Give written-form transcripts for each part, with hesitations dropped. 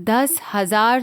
10,000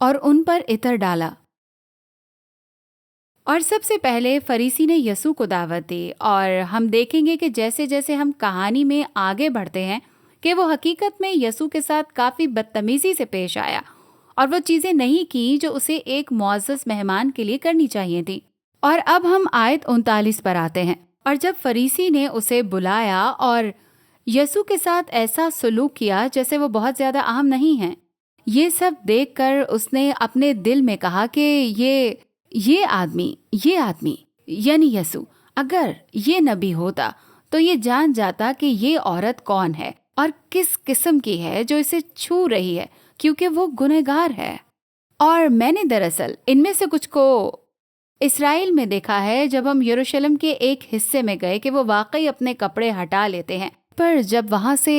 اور ان پر عطر ڈالا۔ اور سب سے پہلے فریسی نے یسوع کو دعوت دی، اور ہم دیکھیں گے کہ جیسے جیسے ہم کہانی میں آگے بڑھتے ہیں کہ وہ حقیقت میں یسوع کے ساتھ کافی بدتمیزی سے پیش آیا اور وہ چیزیں نہیں کی جو اسے ایک معزز مہمان کے لیے کرنی چاہیے تھی۔ اور اب ہم آیت 39 پر آتے ہیں۔ اور جب فریسی نے اسے بلایا اور یسوع کے ساتھ ایسا سلوک کیا جیسے وہ بہت زیادہ اہم نہیں ہیں، یہ سب دیکھ کر اس نے اپنے دل میں کہا کہ یہ آدمی یعنی یسوع، اگر یہ نبی ہوتا تو یہ جان جاتا کہ یہ عورت کون ہے اور کس قسم کی ہے جو اسے چھو رہی ہے، کیونکہ وہ گنہگار ہے۔ اور میں نے دراصل ان میں سے کچھ کو اسرائیل میں دیکھا ہے جب ہم یروشلم کے ایک حصے میں گئے کہ وہ واقعی اپنے کپڑے ہٹا لیتے ہیں، پر جب وہاں سے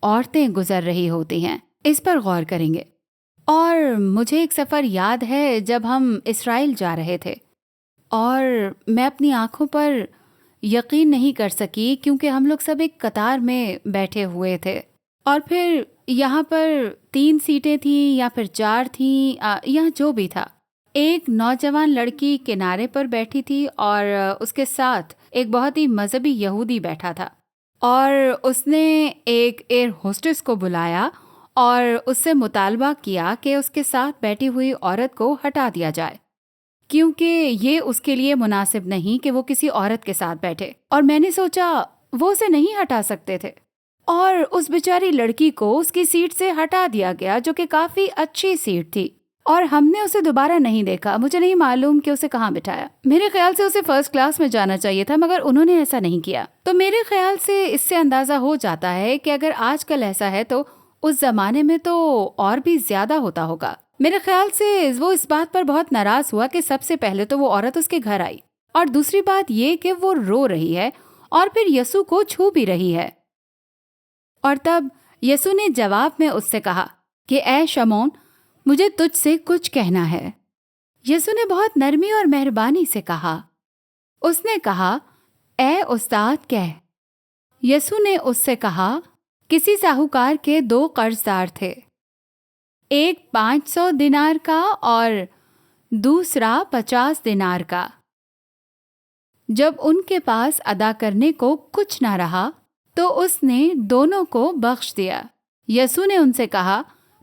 عورتیں گزر رہی ہوتی ہیں، اس پر غور کریں گے۔ اور مجھے ایک سفر یاد ہے جب ہم اسرائیل جا رہے تھے، اور میں اپنی آنکھوں پر یقین نہیں کر سکی کیونکہ ہم لوگ سب ایک قطار میں بیٹھے ہوئے تھے، اور پھر یہاں پر 3 سیٹیں تھیں یا پھر 4 تھیں، یہاں جو بھی تھا، ایک نوجوان لڑکی کنارے پر بیٹھی تھی اور اس کے ساتھ ایک بہت ہی مذہبی یہودی بیٹھا تھا، اور اس نے ایک ایئر ہوسٹس کو بلایا اور اس سے مطالبہ کیا کہ اس کے ساتھ بیٹھی ہوئی عورت کو ہٹا دیا جائے، کیونکہ یہ اس کے لیے مناسب نہیں کہ وہ کسی عورت کے ساتھ بیٹھے۔ اور میں نے سوچا وہ اسے نہیں ہٹا سکتے تھے، اور اس بیچاری لڑکی کو اس کی سیٹ سے ہٹا دیا گیا جو کہ کافی اچھی سیٹ تھی، اور ہم نے اسے دوبارہ نہیں دیکھا۔ مجھے نہیں معلوم کہ اسے کہاں بٹھایا، میرے خیال سے اسے فرسٹ کلاس میں جانا چاہیے تھا، مگر انہوں نے ایسا نہیں کیا۔ تو میرے خیال سے اس سے اندازہ ہو جاتا ہے کہ اگر آج کل ایسا ہے تو اس زمانے میں تو اور بھی زیادہ ہوتا ہوگا۔ میرے خیال سے وہ اس بات پر بہت ناراض ہوا کہ سب سے پہلے تو وہ عورت اس کے گھر آئی، اور دوسری بات یہ کہ وہ رو رہی ہے اور پھر یسوع کو چھو بھی رہی ہے۔ اور تب یسوع نے جواب میں اس سے کہا کہ اے شمعون، مجھے تجھ سے کچھ کہنا ہے۔ یسوع نے بہت نرمی اور مہربانی سے کہا۔ اس نے کہا، اے استاد کہہ۔ یسوع نے اس سے کہا، کسی ساہوکار کے 2 قرض دار تھے، ایک 500 دینار کا اور دوسرا 50 دینار کا۔ جب ان کے پاس ادا کرنے کو کچھ نہ رہا تو اس نے دونوں کو بخش دیا۔ یسوع نے ان سے کہا،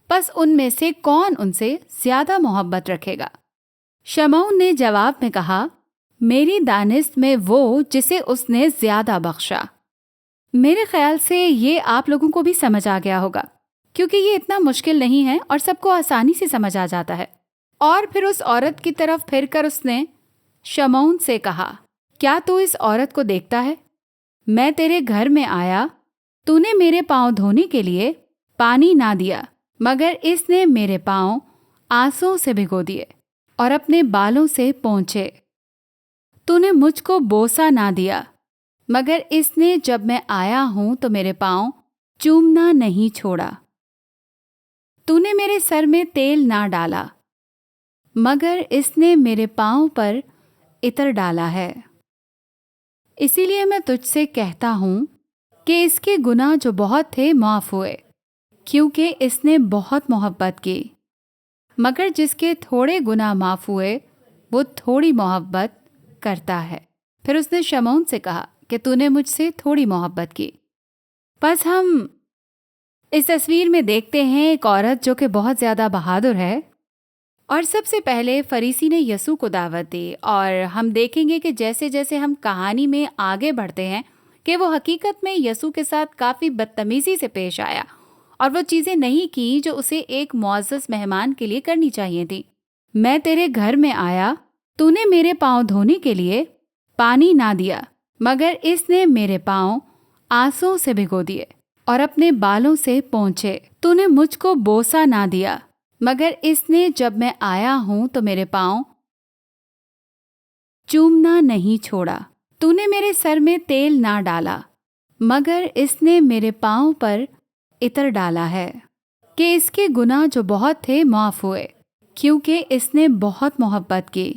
پس ان میں سے کون ان سے زیادہ محبت رکھے گا؟ شمعون نے جواب میں کہا، میری دانست میں وہ جسے اس نے زیادہ بخشا۔ میرے خیال سے یہ آپ لوگوں کو بھی سمجھ آ گیا ہوگا، کیونکہ یہ اتنا مشکل نہیں ہے اور سب کو آسانی سے سمجھ آ جاتا ہے۔ اور پھر اس عورت کی طرف پھر کر اس نے شمعون سے کہا، کیا تو اس عورت کو دیکھتا ہے؟ میں تیرے گھر میں آیا، تو نے میرے پاؤں دھونے کے لیے پانی نہ دیا، مگر اس نے میرے پاؤں آنسوں سے بھگو دیے اور اپنے بالوں سے پونچھے۔ تو نے مجھ کو بوسہ نہ دیا، مگر اس نے جب میں آیا ہوں تو میرے پاؤں چومنا نہیں چھوڑا۔ تو نے میرے سر میں تیل نہ ڈالا، مگر اس نے میرے پاؤں پر عطر ڈالا ہے۔ اسی لیے میں تجھ سے کہتا ہوں کہ اس کے گناہ جو بہت تھے معاف ہوئے، کیونکہ اس نے بہت محبت کی۔ مگر جس کے تھوڑے گناہ معاف ہوئے وہ تھوڑی محبت کرتا ہے۔ پھر اس نے شمعون سے کہا کہ تو نے مجھ سے تھوڑی محبت کی۔ بس ہم اس تصویر میں دیکھتے ہیں ایک عورت جو کہ بہت زیادہ بہادر ہے، اور سب سے پہلے فریسی نے یسوع کو دعوت دی، اور ہم دیکھیں گے کہ جیسے جیسے ہم کہانی میں آگے بڑھتے ہیں کہ وہ حقیقت میں یسوع کے ساتھ کافی بدتمیزی سے پیش آیا اور وہ چیزیں نہیں کی جو اسے ایک معزز مہمان کے لیے کرنی چاہیے تھی۔ میں تیرے گھر میں آیا، تو نے میرے پاؤں دھونے کے لیے پانی نہ دیا، مگر اس نے میرے پاؤں آنسوں سے بھگو دیے اور اپنے بالوں سے پونچھے۔ تو نے مجھ کو بوسہ نہ دیا، مگر اس نے جب میں آیا ہوں تو میرے پاؤں چومنا نہیں چھوڑا۔ تو نے میرے سر میں تیل نہ ڈالا، مگر اس نے میرے پاؤں پر عطر ڈالا ہے، کہ اس کے گناہ جو بہت تھے معاف ہوئے، کیونکہ اس نے بہت محبت کی۔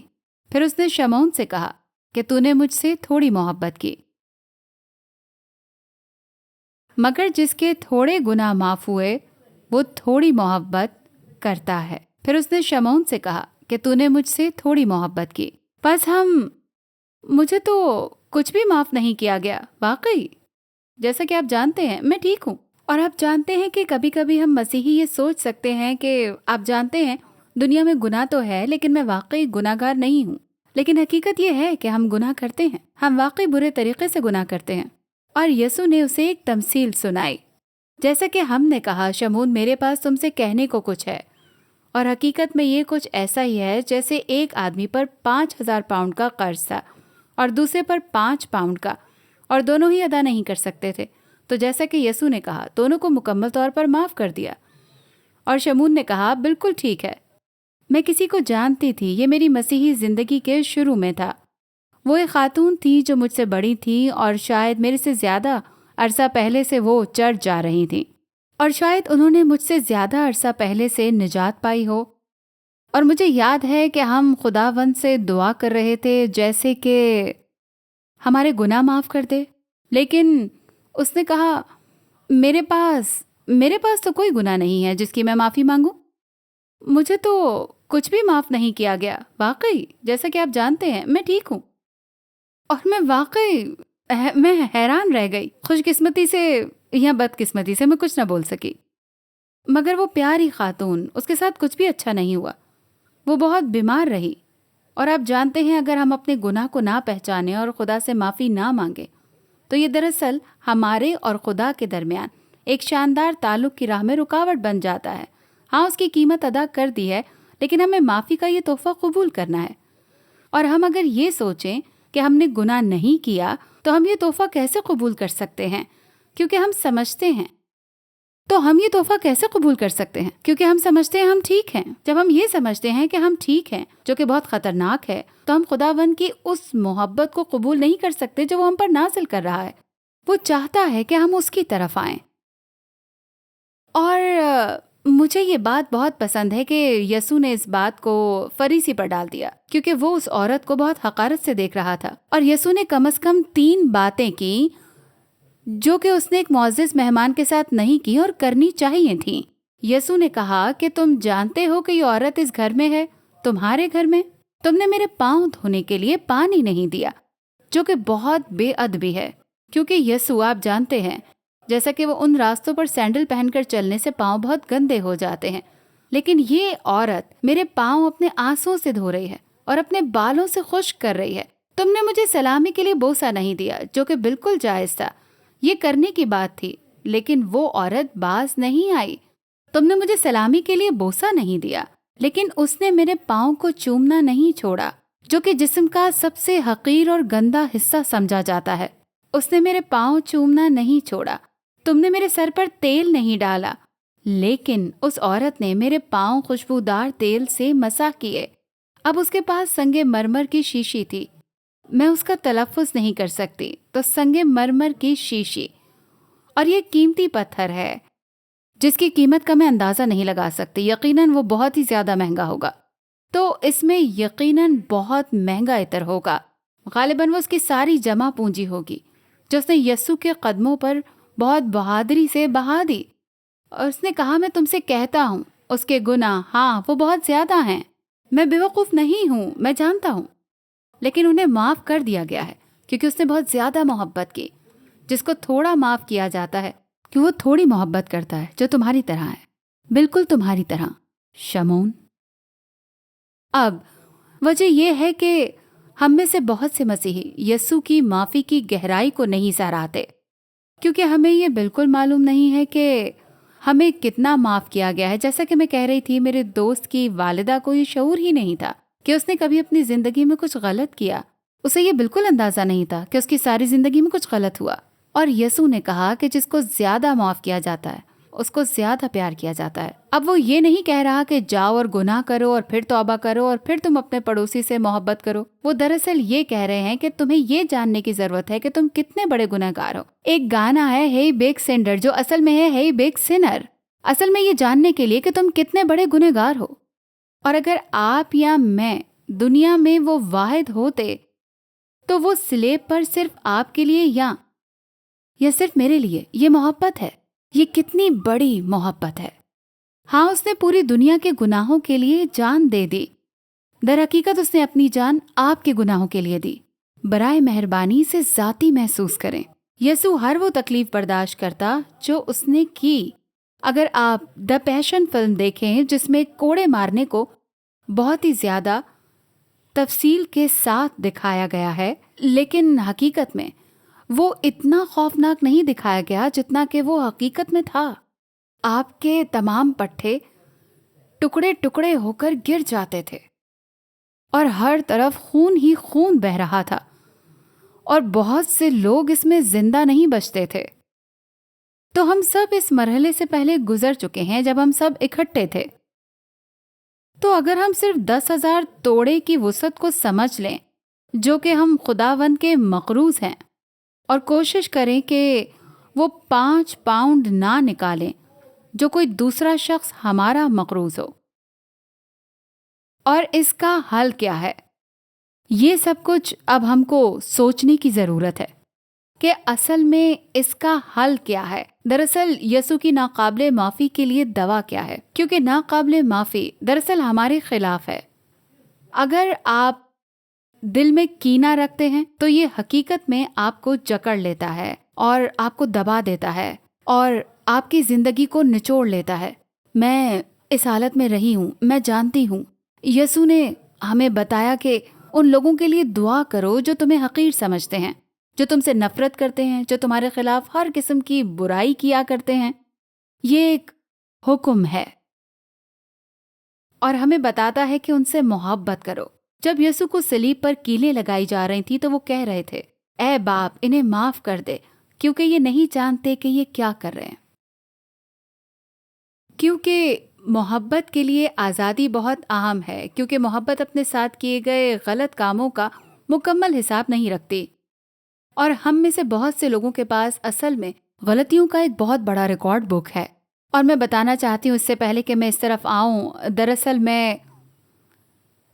پھر اس نے شمعون سے کہا کہ تو نے مجھ سے تھوڑی محبت کی۔ مگر جس کے تھوڑے گناہ معاف ہوئے وہ تھوڑی محبت کرتا ہے۔ پھر اس نے شمعون سے کہا کہ تو نے مجھ سے تھوڑی محبت کی، بس مجھے تو کچھ بھی معاف نہیں کیا گیا۔ واقعی جیسا کہ آپ جانتے ہیں میں ٹھیک ہوں، اور آپ جانتے ہیں کہ کبھی کبھی ہم مسیحی یہ سوچ سکتے ہیں کہ آپ جانتے ہیں دنیا میں گناہ تو ہے لیکن میں واقعی گناہ گار نہیں ہوں، لیکن حقیقت یہ ہے کہ ہم گناہ کرتے ہیں، ہم واقعی برے طریقے سے گناہ کرتے ہیں۔ اور یسوع نے اسے ایک تمثیل سنائی، جیسا کہ ہم نے کہا شمعون میرے پاس تم سے کہنے کو کچھ ہے، اور حقیقت میں یہ کچھ ایسا ہی ہے جیسے ایک آدمی پر 5,000 پاؤنڈ کا قرض تھا اور دوسرے پر 5 پاؤنڈ کا، اور دونوں ہی ادا نہیں کر سکتے تھے، تو جیسا کہ یسوع نے کہا دونوں کو مکمل طور پر معاف کر دیا۔ اور شمعون نے کہا بالکل ٹھیک ہے، میں کسی کو جانتی تھی، یہ میری مسیحی زندگی کے شروع میں تھا۔ وہ ایک خاتون تھی جو مجھ سے بڑی تھی اور شاید میرے سے زیادہ عرصہ پہلے سے وہ چرچ جا رہی تھیں، اور شاید انہوں نے مجھ سے زیادہ عرصہ پہلے سے نجات پائی ہو، اور مجھے یاد ہے کہ ہم خداوند سے دعا کر رہے تھے جیسے کہ ہمارے گناہ معاف کر دے، لیکن اس نے کہا میرے پاس تو کوئی گناہ نہیں ہے جس کی میں معافی مانگوں، مجھے تو کچھ بھی معاف نہیں کیا گیا۔ واقعی جیسا کہ آپ جانتے ہیں میں ٹھیک ہوں، اور میں حیران رہ گئی، خوش قسمتی سے یا بدقسمتی سے میں کچھ نہ بول سکی، مگر وہ پیاری خاتون، اس کے ساتھ کچھ بھی اچھا نہیں ہوا، وہ بہت بیمار رہی، اور آپ جانتے ہیں اگر ہم اپنے گناہ کو نہ پہچانیں اور خدا سے معافی نہ مانگیں تو یہ دراصل ہمارے اور خدا کے درمیان ایک شاندار تعلق کی راہ میں رکاوٹ بن جاتا ہے۔ ہاں اس کی قیمت ادا کر دی ہے، لیکن ہمیں معافی کا یہ تحفہ قبول کرنا ہے، اور ہم اگر یہ سوچیں کہ ہم نے گناہ نہیں کیا تو ہم یہ تحفہ کیسے قبول کر سکتے ہیں کیونکہ ہم سمجھتے ہیں کیونکہ ہم سمجھتے ہیں ہم ٹھیک ہیں۔ جب ہم یہ سمجھتے ہیں کہ ہم ٹھیک ہیں، جو کہ بہت خطرناک ہے، تو ہم خداوند کی اس محبت کو قبول نہیں کر سکتے جو وہ ہم پر نازل کر رہا ہے۔ وہ چاہتا ہے کہ ہم اس کی طرف آئیں، اور مجھے یہ بات بہت پسند ہے کہ یسوع نے اس بات کو فریسی پر ڈال دیا کیونکہ وہ اس عورت کو بہت حقارت سے دیکھ رہا تھا، اور یسوع نے کم از کم 3 باتیں کی جو کہ اس نے ایک معزز مہمان کے ساتھ نہیں کی اور کرنی چاہیے تھیں۔ یسوع نے کہا کہ تم جانتے ہو کہ یہ عورت اس گھر میں ہے، تمہارے گھر میں تم نے میرے پاؤں دھونے کے لیے پانی نہیں دیا، جو کہ بہت بے ادبی ہے، کیونکہ یسوع آپ جانتے ہیں جیسا کہ وہ ان راستوں پر سینڈل پہن کر چلنے سے پاؤں بہت گندے ہو جاتے ہیں، لیکن یہ عورت میرے پاؤں اپنے آنسوں سے دھو رہی ہے اور اپنے بالوں سے خشک کر رہی ہے۔ تم نے مجھے سلامی کے لیے بوسہ نہیں دیا، جو کہ بالکل جائز تھا، یہ کرنے کی بات تھی، لیکن وہ عورت باز نہیں آئی۔ تم نے مجھے سلامی کے لیے بوسہ نہیں دیا، لیکن اس نے میرے پاؤں کو چومنا نہیں چھوڑا، جو کہ جسم کا سب سے حقیر اور گندا حصہ سمجھا جاتا ہے۔ اس نے میرے پاؤں چومنا نہیں چھوڑا۔ تم نے میرے سر پر تیل نہیں ڈالا، لیکن اس عورت نے میرے پاؤں خوشبودار تیل سے مسح کیے۔ اب اس کے پاس سنگ مرمر کی شیشی تھی، میں اس کا تلفظ نہیں کر سکتی، تو سنگ مرمر کی شیشی، اور یہ قیمتی پتھر ہے جس کی قیمت کا میں اندازہ نہیں لگا سکتی، یقیناً وہ بہت ہی زیادہ مہنگا ہوگا، تو اس میں یقیناً بہت مہنگا عطر ہوگا، غالباً وہ اس کی ساری جمع پونجی ہوگی جو اس نے یسوع کے قدموں پر بہت بہادری سے بہا دی، اور اس نے کہا میں تم سے کہتا ہوں اس کے گناہ، ہاں وہ بہت زیادہ ہیں، میں بیوقوف نہیں ہوں، میں جانتا ہوں، لیکن انہیں معاف کر دیا گیا ہے کیونکہ اس نے بہت زیادہ محبت کی۔ جس کو تھوڑا معاف کیا جاتا ہے کہ وہ تھوڑی محبت کرتا ہے، جو تمہاری طرح ہے، بالکل تمہاری طرح شمعون۔ اب وجہ یہ ہے کہ ہم میں سے بہت سے مسیحی یسوع کی معافی کی گہرائی کو نہیں سراہتے، کیونکہ ہمیں یہ بالکل معلوم نہیں ہے کہ ہمیں کتنا معاف کیا گیا ہے۔ جیسا کہ میں کہہ رہی تھی، میرے دوست کی والدہ کو یہ شعور ہی نہیں تھا کہ اس نے کبھی اپنی زندگی میں کچھ غلط کیا، اسے یہ بالکل اندازہ نہیں تھا کہ اس کی ساری زندگی میں کچھ غلط ہوا، اور یسوع نے کہا کہ جس کو زیادہ معاف کیا جاتا ہے اس کو زیادہ پیار کیا جاتا ہے۔ اب وہ یہ نہیں کہہ رہا کہ جاؤ اور گناہ کرو اور پھر توبہ کرو اور پھر تم اپنے پڑوسی سے محبت کرو، وہ دراصل یہ کہہ رہے ہیں کہ تمہیں یہ جاننے کی ضرورت ہے کہ تم کتنے بڑے گنہگار ہو۔ ایک گانا ہے ہے بگ سینڈر، جو اصل میں ہے بگ سینر، اصل میں یہ جاننے کے لیے کہ تم کتنے بڑے گنہگار ہو، اور اگر آپ یا میں دنیا میں وہ واحد ہوتے تو وہ سلیب پر صرف آپ کے لیے یا صرف میرے لیے، یہ محبت ہے، یہ کتنی بڑی محبت ہے۔ ہاں، اس نے پوری دنیا کے گناہوں کے لیے جان دے دی۔ در حقیقت اس نے اپنی جان آپ کے گناہوں کے لیے دی۔ برائے مہربانی اسے ذاتی محسوس کریں۔ یسوع ہر وہ تکلیف برداشت کرتا جو اس نے کی۔ اگر آپ دا پیشن فلم دیکھیں جس میں کوڑے مارنے کو بہت ہی زیادہ تفصیل کے ساتھ دکھایا گیا ہے، لیکن حقیقت میں وہ اتنا خوفناک نہیں دکھایا گیا جتنا کہ وہ حقیقت میں تھا۔ آپ کے تمام پٹھے ٹکڑے ٹکڑے ہو کر گر جاتے تھے اور ہر طرف خون ہی خون بہہ رہا تھا، اور بہت سے لوگ اس میں زندہ نہیں بچتے تھے۔ تو ہم سب اس مرحلے سے پہلے گزر چکے ہیں جب ہم سب اکٹھے تھے۔ تو اگر ہم صرف 10,000 توڑے کی وسعت کو سمجھ لیں جو کہ ہم خداوند کے مقروض ہیں، اور کوشش کریں کہ وہ 5 پاؤنڈ نہ نکالیں جو کوئی دوسرا شخص ہمارا مقروض ہو، اور اس کا حل کیا ہے، یہ سب کچھ اب ہم کو سوچنے کی ضرورت ہے کہ اصل میں اس کا حل کیا ہے۔ دراصل یسوع کی ناقابل معافی کے لیے دوا کیا ہے؟ کیونکہ ناقابل معافی دراصل ہمارے خلاف ہے۔ اگر آپ دل میں کینہ رکھتے ہیں تو یہ حقیقت میں آپ کو جکڑ لیتا ہے اور آپ کو دبا دیتا ہے اور آپ کی زندگی کو نچوڑ لیتا ہے۔ میں اس حالت میں رہی ہوں، میں جانتی ہوں۔ یسوع نے ہمیں بتایا کہ ان لوگوں کے لیے دعا کرو جو تمہیں حقیر سمجھتے ہیں، جو تم سے نفرت کرتے ہیں، جو تمہارے خلاف ہر قسم کی برائی کیا کرتے ہیں۔ یہ ایک حکم ہے اور ہمیں بتاتا ہے کہ ان سے محبت کرو۔ جب یسوع کو صلیب پر کیلیں لگائی جا رہی تھی تو وہ کہہ رہے تھے، اے باپ انہیں معاف کر دے کیونکہ یہ نہیں جانتے کہ یہ کیا کر رہے ہیں۔ کیونکہ محبت کے لیے آزادی بہت اہم ہے، کیونکہ محبت اپنے ساتھ کیے گئے غلط کاموں کا مکمل حساب نہیں رکھتی، اور ہم میں سے بہت سے لوگوں کے پاس اصل میں غلطیوں کا ایک بہت بڑا ریکارڈ بک ہے۔ اور میں بتانا چاہتی ہوں اس سے پہلے کہ میں اس طرف آؤں، دراصل میں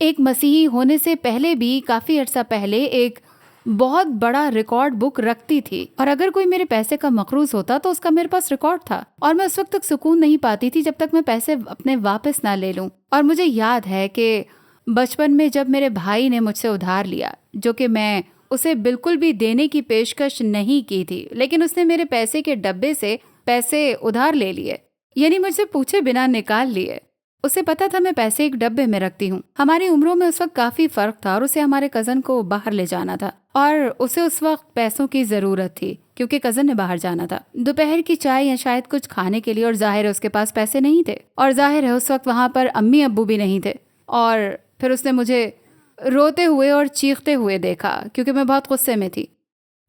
ایک مسیحی ہونے سے پہلے بھی کافی عرصہ پہلے ایک بہت بڑا ریکارڈ بک رکھتی تھی، اور اگر کوئی میرے پیسے کا مقروض ہوتا تو اس کا میرے پاس ریکارڈ تھا، اور میں اس وقت تک سکون نہیں پاتی تھی جب تک میں پیسے اپنے واپس نہ لے لوں۔ اور مجھے یاد ہے کہ بچپن میں جب میرے بھائی نے مجھ سے ادھار لیا، جو کہ میں اسے بالکل بھی دینے کی پیشکش نہیں کی تھی، لیکن اس نے میرے پیسے کے ڈبے سے پیسے ادھار لے لیے، یعنی مجھ سے پوچھے بنا نکال لیے۔ اسے پتا تھا میں پیسے ایک ڈبے میں رکھتی ہوں۔ ہماری عمروں میں اس وقت کافی فرق تھا، اور اسے ہمارے کزن کو باہر لے جانا تھا، اور اسے اس وقت پیسوں کی ضرورت تھی کیونکہ کزن نے باہر جانا تھا دوپہر کی چائے یا شاید کچھ کھانے کے لیے، اور ظاہر ہے اس کے پاس پیسے نہیں تھے، اور ظاہر ہے اس وقت وہاں پر امی ابو بھی نہیں تھے۔ اور پھر اس نے مجھے روتے ہوئے اور چیختے ہوئے دیکھا کیونکہ میں بہت غصے میں تھی،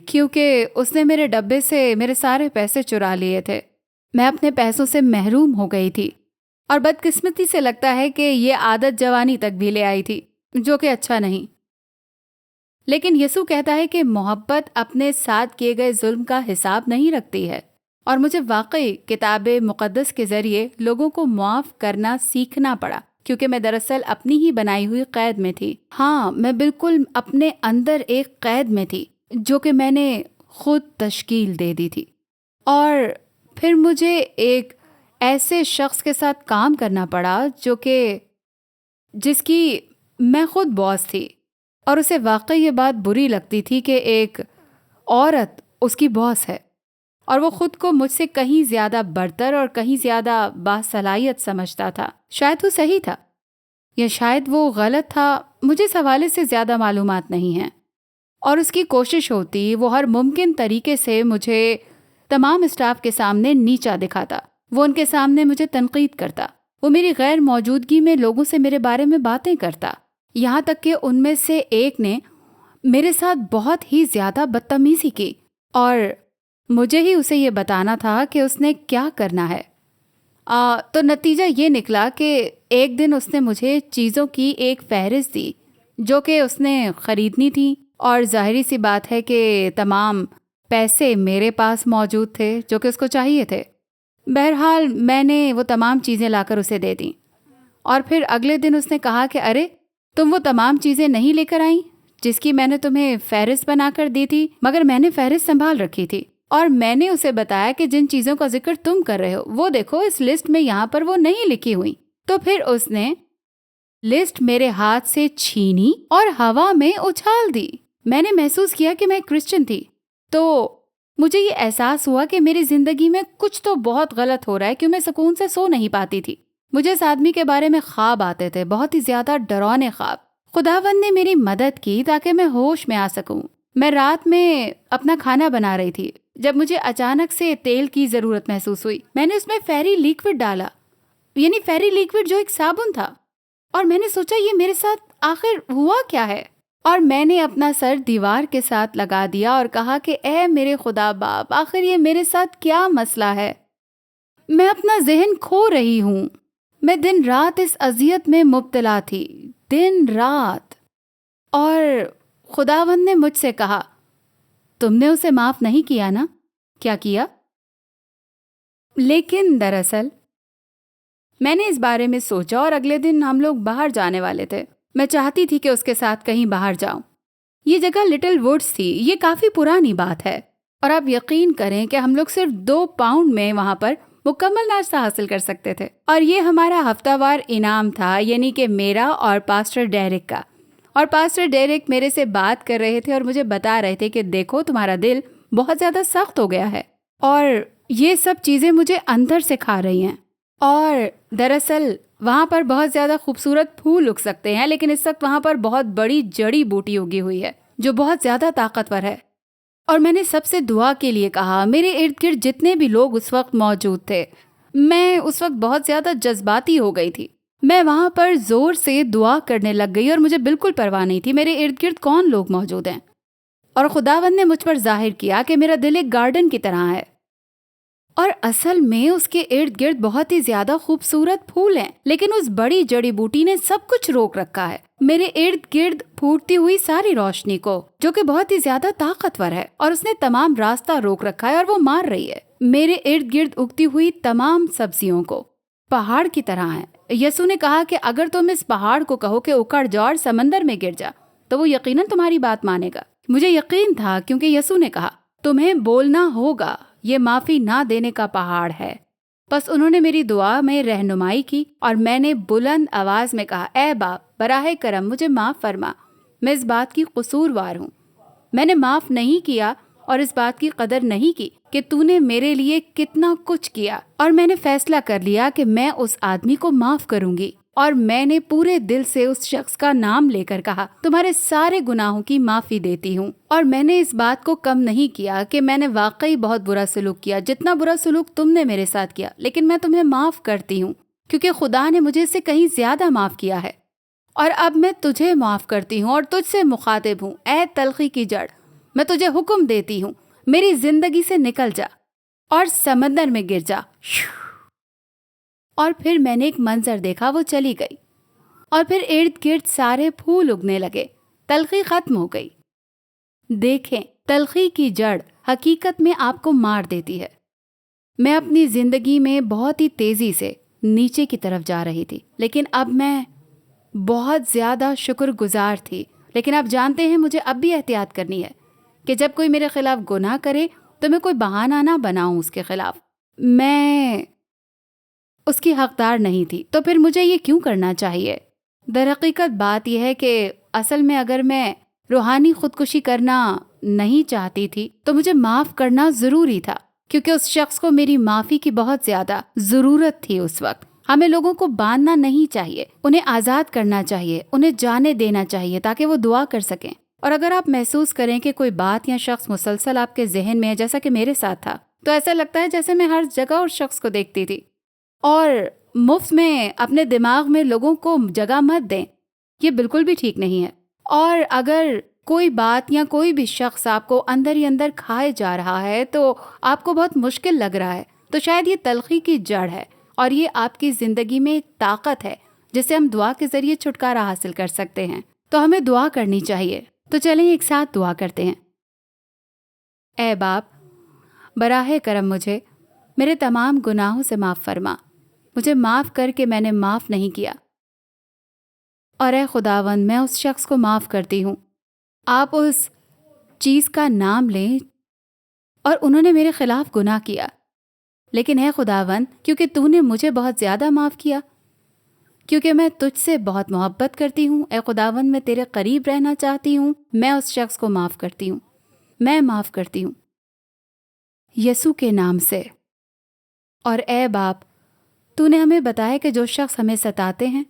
کیونکہ اس نے میرے ڈبے سے میرے سارے پیسے چرا لیے تھے۔ میں اپنے پیسوں سے محروم ہو گئی تھی، اور بدقسمتی سے لگتا ہے کہ یہ عادت جوانی تک بھی لے آئی تھی، جو کہ اچھا نہیں۔ لیکن یسوع کہتا ہے کہ محبت اپنے ساتھ کیے گئے ظلم کا حساب نہیں رکھتی ہے، اور مجھے واقعی کتاب مقدس کے ذریعے لوگوں کو معاف کرنا سیکھنا پڑا، کیونکہ میں دراصل اپنی ہی بنائی ہوئی قید میں تھی۔ ہاں، میں بالکل اپنے اندر ایک قید میں تھی جو کہ میں نے خود تشکیل دے دی تھی، اور پھر مجھے ایک ایسے شخص کے ساتھ کام کرنا پڑا جس کی میں خود باس تھی، اور اسے واقعی یہ بات بری لگتی تھی کہ ایک عورت اس کی باس ہے، اور وہ خود کو مجھ سے کہیں زیادہ برتر اور کہیں زیادہ باصلاحیت سمجھتا تھا۔ شاید وہ صحیح تھا یا شاید وہ غلط تھا، مجھے اس حوالے سے زیادہ معلومات نہیں ہیں، اور اس کی کوشش ہوتی وہ ہر ممکن طریقے سے مجھے تمام اسٹاف کے سامنے نیچا دکھاتا، وہ ان کے سامنے مجھے تنقید کرتا، وہ میری غیر موجودگی میں لوگوں سے میرے بارے میں باتیں کرتا، یہاں تک کہ ان میں سے ایک نے میرے ساتھ بہت ہی زیادہ بدتمیزی کی، اور مجھے ہی اسے یہ بتانا تھا کہ اس نے کیا کرنا ہے۔ تو نتیجہ یہ نکلا کہ ایک دن اس نے مجھے چیزوں کی ایک فہرست دی جو کہ اس نے خریدنی تھی، اور ظاہری سی بات ہے کہ تمام پیسے میرے پاس موجود تھے جو کہ اس کو چاہیے تھے۔ بہرحال میں نے وہ تمام چیزیں لا کر اسے دے دیں، اور پھر اگلے دن اس نے کہا کہ ارے تم وہ تمام چیزیں نہیں لے کر آئیں جس کی میں نے تمہیں فہرست بنا کر دی تھی، مگر میں نے فہرست سنبھال رکھی تھی۔ اور میں نے اسے بتایا کہ جن چیزوں کا ذکر تم کر رہے ہو وہ دیکھو اس لسٹ میں یہاں پر وہ نہیں لکھی ہوئی. تو پھر اس نے لسٹ میرے ہاتھ سے چھینی اور ہوا میں اچھال دی. میں نے محسوس کیا کہ میں کرسچن تھی. تو مجھے یہ احساس ہوا کہ میری زندگی میں کچھ تو بہت غلط ہو رہا ہے، کیوں میں سکون سے سو نہیں پاتی تھی. مجھے اس آدمی کے بارے میں خواب آتے تھے، بہت ہی زیادہ ڈراونے خواب. خداوند نے میری مدد کی تاکہ میں ہوش میں آ سکوں. میں رات میں اپنا کھانا بنا رہی تھی جب مجھے اچانک سے تیل کی ضرورت محسوس ہوئی. میں نے اس میں فیری لیکوڈ ڈالا، یعنی فیری لیکوڈ جو ایک صابن تھا، اور میں نے سوچا یہ میرے ساتھ آخر ہوا کیا ہے. اور میں نے اپنا سر دیوار کے ساتھ لگا دیا اور کہا کہ اے میرے خدا باپ، آخر یہ میرے ساتھ کیا مسئلہ ہے؟ میں اپنا ذہن کھو رہی ہوں. میں دن رات اس اذیت میں مبتلا تھی، دن رات. اور خداوند نے مجھ سے کہا تم نے اسے معاف نہیں کیا نا؟ کیا کیا؟ لیکن دراصل میں نے اس بارے میں سوچا اور اگلے دن ہم لوگ باہر جانے والے تھے. میں چاہتی تھی کہ اس کے ساتھ کہیں باہر جاؤں. یہ جگہ لٹل ووڈز تھی. یہ کافی پرانی بات ہے اور آپ یقین کریں کہ ہم لوگ صرف 2 پاؤنڈ میں وہاں پر مکمل ناشتہ حاصل کر سکتے تھے. اور یہ ہمارا ہفتہ وار انعام تھا، یعنی کہ میرا اور پاسٹر ڈیرک کا. اور پاسٹر ڈیرک میرے سے بات کر رہے تھے اور مجھے بتا رہے تھے کہ دیکھو تمہارا دل بہت زیادہ سخت ہو گیا ہے اور یہ سب چیزیں مجھے اندر سے کھا رہی ہیں. اور دراصل وہاں پر بہت زیادہ خوبصورت پھول اگ سکتے ہیں، لیکن اس وقت وہاں پر بہت بڑی جڑی بوٹی اگی ہوئی ہے جو بہت زیادہ طاقتور ہے. اور میں نے سب سے دعا کے لیے کہا. میرے ارد گرد جتنے بھی لوگ اس وقت موجود تھے، میں اس وقت بہت زیادہ جذباتی ہو گئی تھی. میں وہاں پر زور سے دعا کرنے لگ گئی اور مجھے بالکل پرواہ نہیں تھی میرے ارد گرد کون لوگ موجود ہیں. اور خداوند نے مجھ پر ظاہر کیا کہ میرا دل ایک گارڈن کی طرح ہے اور اصل میں اس کے ارد گرد بہت ہی زیادہ خوبصورت پھول ہیں، لیکن اس بڑی جڑی بوٹی نے سب کچھ روک رکھا ہے میرے ارد گرد پھوٹتی ہوئی ساری روشنی کو، جو کہ بہت ہی زیادہ طاقتور ہے. اور اس نے تمام راستہ روک رکھا ہے اور وہ مار رہی ہے میرے ارد گرد اگتی ہوئی تمام سبزیوں کو. پہاڑ کی طرح ہے. یسوع نے کہا کہ اگر تم اس پہاڑ کو کہو کہ اکھڑ جا اور سمندر میں گر جا تو وہ یقیناً تمہاری بات مانے گا. مجھے یقین تھا کیونکہ یسوع نے کہا تمہیں بولنا ہوگا، یہ معافی نہ دینے کا پہاڑ ہے. بس انہوں نے میری دعا میں رہنمائی کی اور میں نے بلند آواز میں کہا اے باپ براہ کرم مجھے معاف فرما، میں اس بات کی قصوروار ہوں. میں نے معاف نہیں کیا اور اس بات کی قدر نہیں کی کہ تو نے میرے لیے کتنا کچھ کیا. اور میں نے فیصلہ کر لیا کہ میں اس آدمی کو معاف کروں گی. اور میں نے پورے دل سے اس شخص کا نام لے کر کہا تمہارے سارے گناہوں کی معافی دیتی ہوں. اور میں نے اس بات کو کم نہیں کیا کہ میں نے واقعی بہت برا سلوک کیا، جتنا برا سلوک تم نے میرے ساتھ کیا، لیکن میں تمہیں معاف کرتی ہوں کیونکہ خدا نے مجھے اس سے کہیں زیادہ معاف کیا ہے. اور اب میں تجھے معاف کرتی ہوں اور تجھ سے مخاطب ہوں. اے تلخی کی جڑ، میں تجھے حکم دیتی ہوں میری زندگی سے نکل جا اور سمندر میں گر جا. اور پھر میں نے ایک منظر دیکھا، وہ چلی گئی اور پھر ارد گرد سارے پھول اگنے لگے. تلخی ختم ہو گئی. دیکھیں، تلخی کی جڑ حقیقت میں آپ کو مار دیتی ہے. میں اپنی زندگی میں بہت ہی تیزی سے نیچے کی طرف جا رہی تھی، لیکن اب میں بہت زیادہ شکر گزار تھی. لیکن آپ جانتے ہیں مجھے اب بھی احتیاط کرنی ہے کہ جب کوئی میرے خلاف گناہ کرے تو میں کوئی بہانہ نہ بناؤں اس کے خلاف. میں اس کی حقدار نہیں تھی، تو پھر مجھے یہ کیوں کرنا چاہیے؟ درحقیقت بات یہ ہے کہ اصل میں اگر میں روحانی خودکشی کرنا نہیں چاہتی تھی تو مجھے معاف کرنا ضروری تھا، کیونکہ اس شخص کو میری معافی کی بہت زیادہ ضرورت تھی اس وقت. ہمیں لوگوں کو باندھنا نہیں چاہیے، انہیں آزاد کرنا چاہیے، انہیں جانے دینا چاہیے تاکہ وہ دعا کر سکیں. اور اگر آپ محسوس کریں کہ کوئی بات یا شخص مسلسل آپ کے ذہن میں ہے، جیسا کہ میرے ساتھ تھا، تو ایسا لگتا ہے جیسے میں ہر جگہ اس شخص کو دیکھتی تھی. اور مفت میں اپنے دماغ میں لوگوں کو جگہ مت دیں، یہ بالکل بھی ٹھیک نہیں ہے. اور اگر کوئی بات یا کوئی بھی شخص آپ کو اندر ہی اندر کھائے جا رہا ہے تو آپ کو بہت مشکل لگ رہا ہے، تو شاید یہ تلخی کی جڑ ہے اور یہ آپ کی زندگی میں ایک طاقت ہے جس سے ہم دعا کے ذریعے چھٹکارا حاصل کر سکتے ہیں. تو ہمیں دعا کرنی چاہیے. تو چلیں ایک ساتھ دعا کرتے ہیں. اے باپ، براہ کرم مجھے میرے تمام گناہوں سے معاف فرما. مجھے معاف کر کے میں نے معاف نہیں کیا. اور اے خداوند، میں اس شخص کو معاف کرتی ہوں. آپ اس چیز کا نام لیں اور انہوں نے میرے خلاف گناہ کیا، لیکن اے خداوند کیونکہ تو نے مجھے بہت زیادہ معاف کیا، کیونکہ میں تجھ سے بہت محبت کرتی ہوں، اے خداوند میں تیرے قریب رہنا چاہتی ہوں، میں اس شخص کو معاف کرتی ہوں، میں معاف کرتی ہوں یسوع کے نام سے۔ اور اے باپ، تو نے ہمیں بتایا کہ جو شخص ہمیں ستاتے ہیں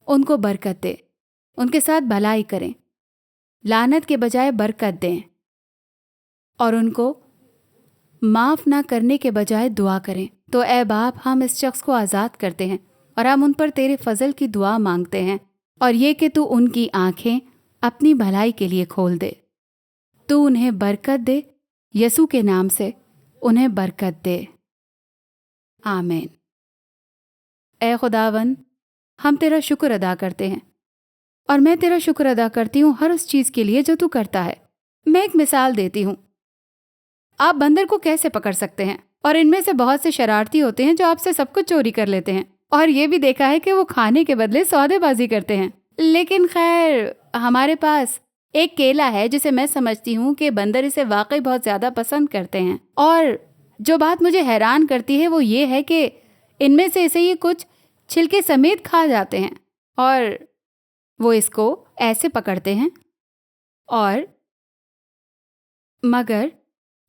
ان کو برکت دے، ان کے ساتھ بھلائی کریں، لعنت کے بجائے برکت دیں، اور ان کو معاف نہ کرنے کے بجائے دعا کریں۔ تو اے باپ، ہم اس شخص کو آزاد کرتے ہیں اور ہم ان پر تیرے فضل کی دعا مانگتے ہیں، اور یہ کہ تو ان کی آنکھیں اپنی بھلائی کے لیے کھول دے، تو انہیں برکت دے، یسوع کے نام سے انہیں برکت دے، آمین۔ اے خداوند، ہم تیرا شکر ادا کرتے ہیں، اور میں تیرا شکر ادا کرتی ہوں ہر اس چیز کے لیے جو تو کرتا ہے۔ میں ایک مثال دیتی ہوں، آپ بندر کو کیسے پکڑ سکتے ہیں؟ اور ان میں سے بہت سے شرارتی ہوتے ہیں جو آپ سے سب کچھ چوری کر لیتے ہیں، اور یہ بھی دیکھا ہے کہ وہ کھانے کے بدلے سودے بازی کرتے ہیں۔ لیکن خیر، ہمارے پاس ایک کیلا ہے جسے میں سمجھتی ہوں کہ بندر اسے واقعی بہت زیادہ پسند کرتے ہیں، اور جو بات مجھے حیران کرتی ہے وہ یہ ہے کہ ان میں سے اسے یہ کچھ چھلکے سمیت کھا جاتے ہیں، اور وہ اس کو ایسے پکڑتے ہیں، اور مگر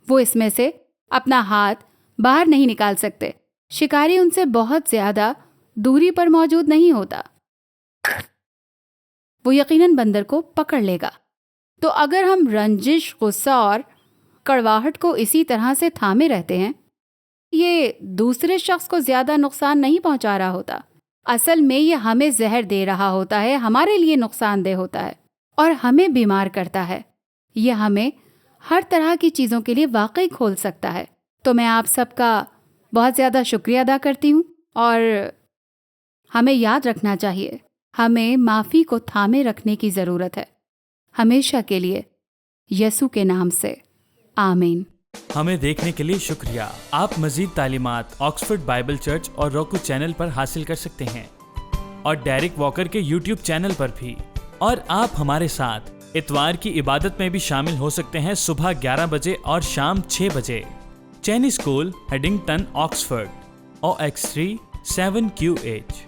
وہ اس میں سے اپنا ہاتھ باہر نہیں نکال سکتے۔ شکاری ان سے بہت زیادہ دوری پر موجود نہیں ہوتا، وہ یقیناً بندر کو پکڑ لے گا۔ تو اگر ہم رنجش، غصہ اور کڑواہٹ کو اسی طرح سے تھامے رہتے ہیں، یہ دوسرے شخص کو زیادہ نقصان نہیں پہنچا رہا ہوتا، اصل میں یہ ہمیں زہر دے رہا ہوتا ہے، ہمارے لیے نقصان دہ ہوتا ہے اور ہمیں بیمار کرتا ہے۔ یہ ہمیں ہر طرح کی چیزوں کے لیے واقعی کھول سکتا ہے۔ تو میں آپ سب کا بہت زیادہ شکریہ ادا کرتی ہوں، اور ہمیں یاد رکھنا چاہیے، ہمیں معافی کو تھامے رکھنے کی ضرورت ہے، ہمیشہ کے لیے، یسوع کے نام سے، آمین۔ ہمیں دیکھنے کے لیے شکریہ۔ آپ مزید تعلیمات آکسفورڈ بائبل چرچ اور روکو چینل پر حاصل کر سکتے ہیں، اور ڈیرک واکر کے یوٹیوب چینل پر بھی۔ اور آپ ہمارے ساتھ اتوار کی عبادت میں بھی شامل ہو سکتے ہیں، صبح 11 بجے اور شام 6 بجے۔ چینی اسکول، ہیڈنگٹن، آکسفورڈ، OX3 7QH۔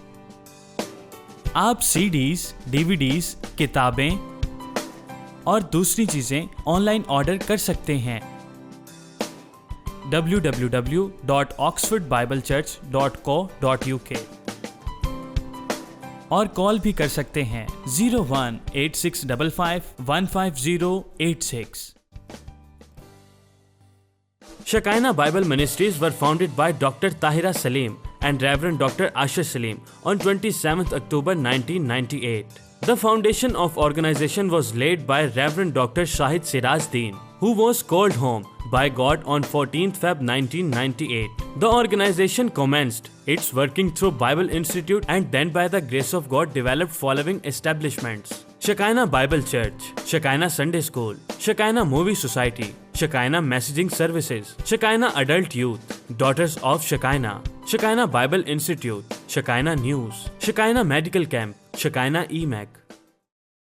آپ CDs، DVDs، کتابیں اور دوسری چیزیں آن لائن آرڈر کر سکتے ہیں۔ www.oxfordbiblechurch.co.uk اور کال بھی کر سکتے ہیں 018655 Shekinah Bible Ministries were founded by Dr. Tahira Salim and Reverend Dr. Asher Salim on 27th October 1998. The foundation of organization was laid by Reverend Dr. Shahid Siraj Deen, who was called home by God on 14th Feb 1998. The organization commenced its working through Bible Institute and then by the grace of God developed following establishments: Shekinah Bible Church, Shekinah Sunday School, Shekinah Movie Society, Shekinah Messaging Services, Shekinah Adult Youth, Daughters of Shekinah, Shekinah Bible Institute, Shekinah News, Shekinah Medical Camp, Shekinah EMAC.